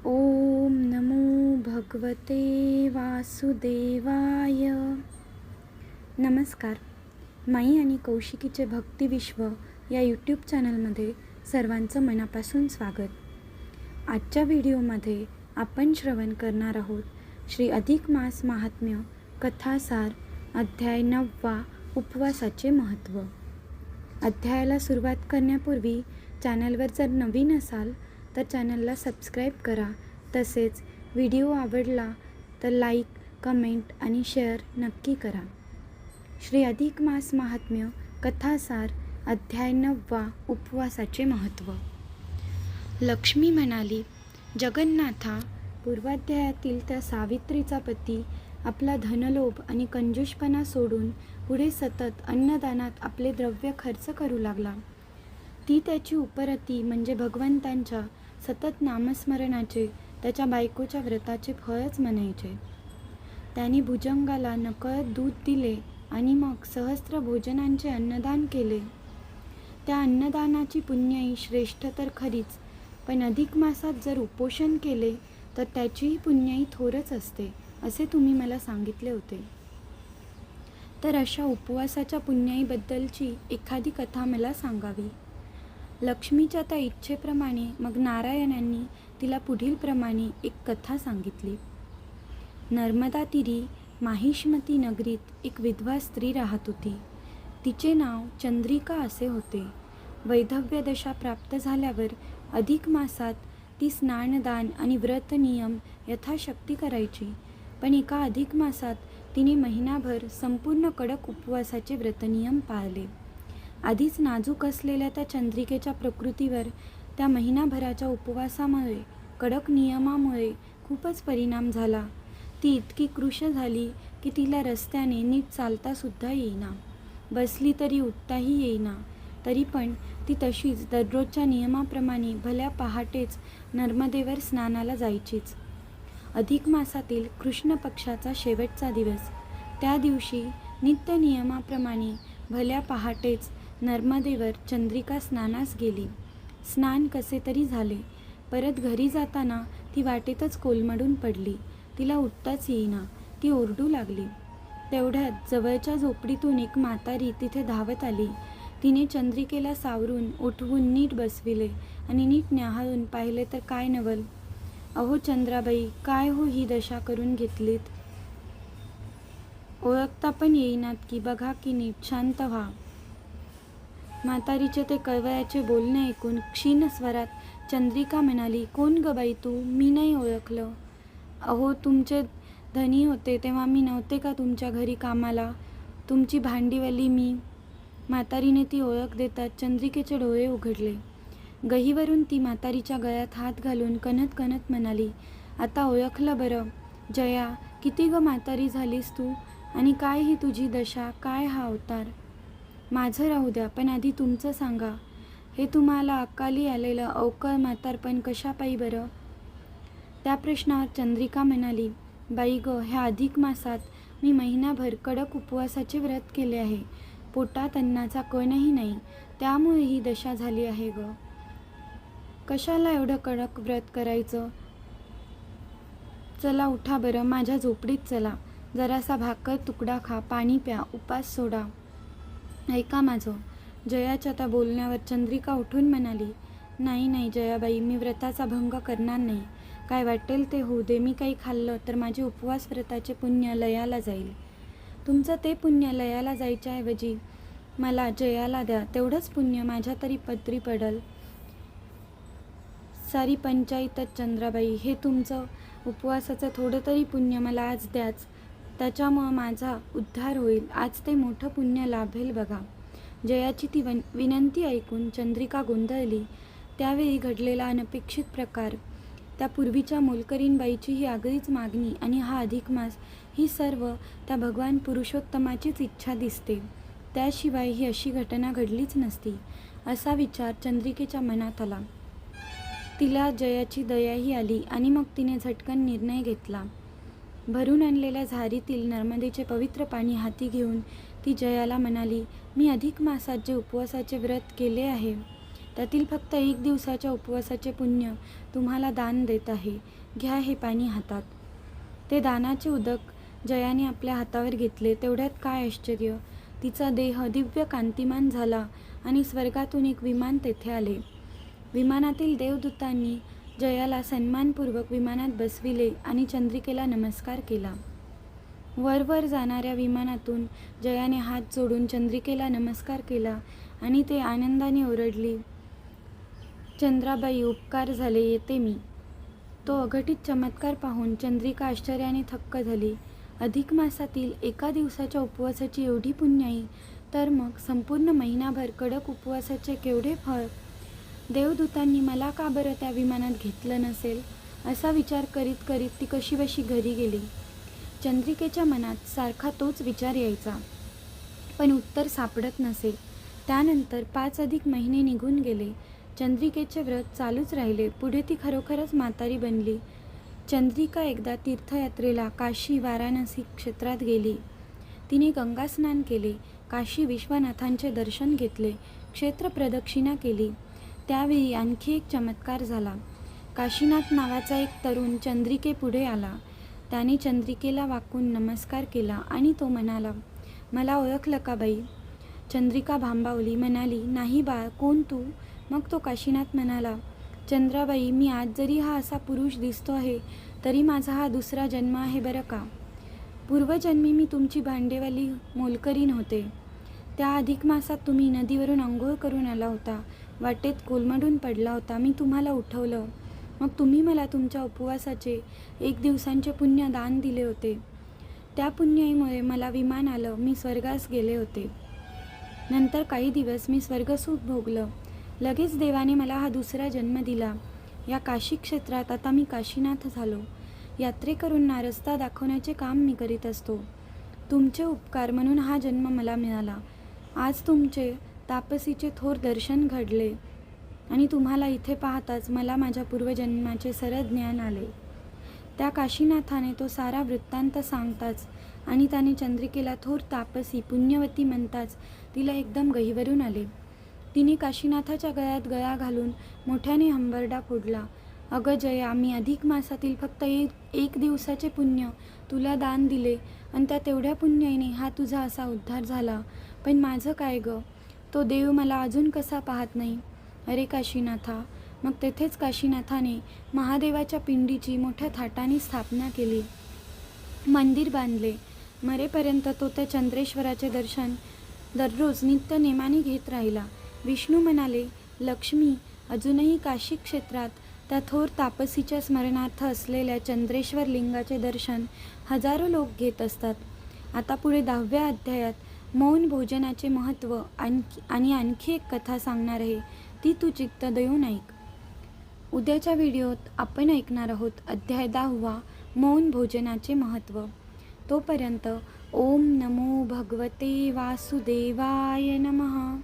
ओम नमो भगवते वासुदेवाय. नमस्कार. माई आणि कौशिकीचे भक्तिविश्व या यूट्यूब चॅनलमध्ये सर्वांचं मनापासून स्वागत. आजच्या व्हिडिओमध्ये आपण श्रवण करणार आहोत श्री अधिक मास महात्म्य कथासार अध्याय 9 उपवासाचे महत्त्व. अध्यायाला सुरुवात करण्यापूर्वी चॅनलवर जर नवीन असाल तर चॅनलला सबस्क्राईब करा. तसेच व्हिडिओ आवडला तर लाईक, कमेंट आणि शेअर नक्की करा. श्री अधिक मास महात्म्य कथासार अध्याय 9 उपवासाचे महत्त्व. लक्ष्मी म्हणाली, जगन्नाथा, पूर्वाध्यायातील त्या सावित्रीचा पती आपला धनलोभ आणि कंजूषपणा सोडून पुढे सतत अन्नदानात आपले द्रव्य खर्च करू लागला. ती त्याची उपरती म्हणजे भगवंतांच्या सतत नामस्मरणाचे, त्याच्या बायकोच्या व्रताचे फळच म्हणायचे. त्याने भुजंगाला नकळत दूध दिले आणि मग सहस्त्र भोजनांचे अन्नदान केले. त्या अन्नदानाची पुण्याई श्रेष्ठ तर खरीच, पण अधिक मासात जर उपोषण केले तर त्याचीही पुण्याई थोरच असते असे तुम्ही मला सांगितले होते. तर अशा उपवासाच्या पुण्याईबद्दलची एखादी कथा मला सांगावी. लक्ष्मीच्या त्या इच्छेप्रमाणे मग नारायणांनी तिला पुढील प्रमाणे एक कथा सांगितली. नर्मदा तीरी माहिष्मती नगरीत एक विधवा स्त्री राहत होती. तिचे नाव चंद्रिका असे होते. वैधव्य दशा प्राप्त झाल्यावर अधिक मासात ती स्नानदान आणि व्रत नियम यथाशक्ती करायची. पण एका अधिक मासात तिने महिनाभर संपूर्ण कडक उपवासाचे व्रतनियम पाळले. आधीच नाजूक असलेल्या त्या चंद्रिकेच्या प्रकृतीवर त्या महिनाभराच्या उपवासामुळे, कडक नियमामुळे खूपच परिणाम झाला. ती इतकी कृश झाली की तिला रस्त्याने नीट चालतासुद्धा येईना, बसली तरी उठताही येईना. तरी पण ती तशीच दररोजच्या नियमाप्रमाणे भल्या पहाटेच नर्मदेवर स्नानाला जायचीच. अधिक मासातील कृष्ण पक्षाचा शेवटचा दिवस. त्या दिवशी नित्य नियमाप्रमाणे भल्या पहाटेच नर्मदेवर चंद्रिका स्नानास गेली. स्नान कसे तरी झाले. परत घरी जाताना ती वाटेतच कोलमडून पडली. तिला उठताच येईना. ती ओरडू लागली. तेवढ्यात जवळच्या झोपडीतून एक म्हातारी तिथे धावत आली. तिने चंद्रिकेला सावरून उठवून नीट बसविले आणि नीट न्याहाळून पाहिले तर काय नवल. अहो चंद्राबाई, काय हो ही दशा करून घेतलीत? ओळखता पण येईनात की, बघा की नीट, शांत व्हा. म्हातारीचे ते कळवळ्याचे बोलणे ऐकून क्षीण स्वरात चंद्रिका म्हणाली, कोण ग बाई तू? मी नाही ओळखलं. अहो, तुमचे धनी होते तेव्हा मी नव्हते का तुमच्या घरी कामाला? तुमची भांडीवाली मी. म्हातारीने ती ओळख देतात चंद्रिकेचे डोळे उघडले. गहीवरून ती म्हातारीच्या गळ्यात हात घालून कणत कणत म्हणाली, आता ओळखलं बरं. जया, किती ग म्हातारी झालीस तू? आणि काय ही तुझी दशा, काय हा अवतार? माझं राहू द्या, पण आधी तुमचं सांगा. हे तुम्हाला अकाली आलेलं अवकळ म्हातारपण कशापायी बरं? त्या प्रश्नावर चंद्रिका म्हणाली, बाई ग, ह्या अधिक मासात मी महिनाभर कडक उपवासाचे व्रत केले आहे. पोटात अन्नाचा कणही नाही, त्यामुळे ही दशा झाली आहे ग. कशाला एवढं कडक व्रत करायचं? चला उठा बरं, माझ्या झोपडीत चला. जरासा भाकर तुकडा खा, पाणी प्या, उपास सोडा. ऐका माझं. जयाच्या त्या बोलण्यावर चंद्रिका उठून म्हणाली, नाही नाही जयाबाई, मी व्रताचा भंग करणार नाही. काय वाटेल ते होऊ दे. मी काही खाल्लं तर माझे उपवास व्रताचे पुण्य लयाला जाईल. तुमचं ते पुण्य लयाला जायच्याऐवजी मला जयाला द्या, तेवढंच पुण्य माझ्या तरी पदरी पडल. सारी पंचायतच चंद्राबाई, हे तुमचं उपवासाचं थोडं तरी पुण्य मला आज द्याच. त्याच्यामुळं माझा उद्धार होईल. आज ते मोठं पुण्य लाभेल बघा. जयाची ती विनंती ऐकून चंद्रिका गोंधळली. त्यावेळी घडलेला अनपेक्षित प्रकार, त्या पूर्वीच्या मोलकरीणबाईची ही आगळीच मागणी आणि हा अधिक मास, ही सर्व त्या भगवान पुरुषोत्तमाचीच इच्छा दिसते. त्याशिवाय ही अशी घटना घडलीच नसती, असा विचार चंद्रिकेच्या मनात आला. तिला जयाची दयाही आली आणि मग तिने झटकन निर्णय घेतला. भरून आणलेल्या झारीतील नर्मदेचे पवित्र पाणी हाती घेऊन ती जयाला म्हणाली, मी अधिक मासात जे उपवासाचे व्रत केले आहे त्यातील फक्त 1 दिवसाच्या उपवासाचे पुण्य तुम्हाला दान देत आहे. घ्या हे पाणी हातात. ते दानाचे उदक जयाने आपल्या हातावर घेतले. तेवढ्यात काय आश्चर्य! तिचा देह दिव्य कांतिमान झाला आणि स्वर्गातून एक विमान तेथे आले. विमानातील देवदूतांनी जयाला सन्मानपूर्वक विमानात बसविले आणि चंद्रिकेला नमस्कार केला. वर जाणाऱ्या विमानातून जयाने हात जोडून चंद्रिकेला नमस्कार केला आणि ते आनंदाने ओरडली, चंद्राबाई, उपकार झाले, येते मी. तो अघटित चमत्कार पाहून चंद्रिका आश्चर्याने थक्क झाली. अधिक मासातील 1 दिवसाच्या उपवासाची एवढी पुण्याई, तर मग संपूर्ण महिनाभर कडक उपवासाचे केवढे फळ! देवदूतांनी मला का बरं त्या विमानात घेतलं नसेल, असा विचार करीत करीत ती कशीबशी घरी गेली. चंद्रिकेच्या मनात सारखा तोच विचार यायचा, पण उत्तर सापडत नसे. त्यानंतर 5 अधिक महिने निघून गेले. चंद्रिकेचे व्रत चालूच राहिले. पुढे ती खरोखरच म्हातारी बनली. चंद्रिका एकदा तीर्थयात्रेला काशी वाराणसी क्षेत्रात गेली. तिने गंगास्नान केले, काशी विश्वनाथांचे दर्शन घेतले, क्षेत्र प्रदक्षिणा केली. त्यावेळी आणखी एक चमत्कार झाला. काशीनाथ नावाचा एक तरुण चंद्रिकेपुढे आला. त्याने चंद्रिकेला वाकून नमस्कार केला आणि तो म्हणाला, मला ओळखलं का बाई? चंद्रिका भांबावली, म्हणाली, नाही बाळ, कोण तू? मग तो काशीनाथ म्हणाला, चंद्राबाई, मी आज जरी हा असा पुरुष दिसतो आहे, तरी माझा हा दुसरा जन्म आहे बरं का. पूर्वजन्मी मी तुमची भांडेवाली मोलकरीण होते. त्या अधिक मासात तुम्ही नदीवरून अंघोळ करून आला होता. वाटेत कोलमडून पडला होता. मी तुम्हाला उठवलं. मग तुम्ही मला तुमच्या उपवासाचे 1 दिवसांचे पुण्य दान दिले होते. त्या पुण्याईमुळे मला विमान आलं. मी स्वर्गास गेले होते. नंतर काही दिवस मी स्वर्गसुख भोगलं. लगेच देवाने मला हा दुसरा जन्म दिला. या काशी क्षेत्रात आता मी काशीनाथ झालो. यात्रेकरूंना रस्ता दाखवण्याचे काम मी करीत असतो. तुमचे उपकार म्हणून हा जन्म मला मिळाला. आज तुमचे तापसीचे थोर दर्शन घडले आणि तुम्हाला इथे पाहताच मला माझ्या पूर्वजन्माचे सरळ ज्ञान आले. त्या काशीनाथाने तो सारा वृत्तांत सांगताच आणि त्याने चंद्रिकेला थोर तापसी पुण्यवती म्हणताच तिला एकदम गहिवरून आले. तिने काशीनाथाच्या गळ्यात गळा घालून मोठ्याने हंबरडा फोडला. अगं जया, मी अधिक मासातील फक्त 1 दिवसाचे पुण्य तुला दान दिले आणि त्या तेवढ्या पुण्याईने हा तुझा असा उद्धार झाला. पण माझं काय गं? तो देव मला अजून कसा पाहत नाही? अरे काशीनाथा. मग तेथेच काशीनाथाने महादेवाच्या पिंडीची मोठ्या थाटाने स्थापना केली. मंदिर बांधले. मरेपर्यंत तो त्या चंद्रेश्वराचे दर्शन दररोज नित्य नेमाने घेत राहिला. विष्णू म्हणाले, लक्ष्मी, अजूनही काशी क्षेत्रात त्या थोर तापसीच्या स्मरणार्थ असलेल्या चंद्रेश्वर लिंगाचे दर्शन हजारो लोक घेत असतात. आता पुढे 10व्या अध्यायात मौन भोजनाचे महत्त्व आणि आणखी एक कथा सांगणार आहे. ती तू चित्त देऊन ऐक. उद्याच्या व्हिडिओत आपण ऐकणार आहोत अध्याय 10वा, मौन भोजनाचे महत्त्व. तोपर्यंत ओम नमो भगवते वासुदेवाय नमः.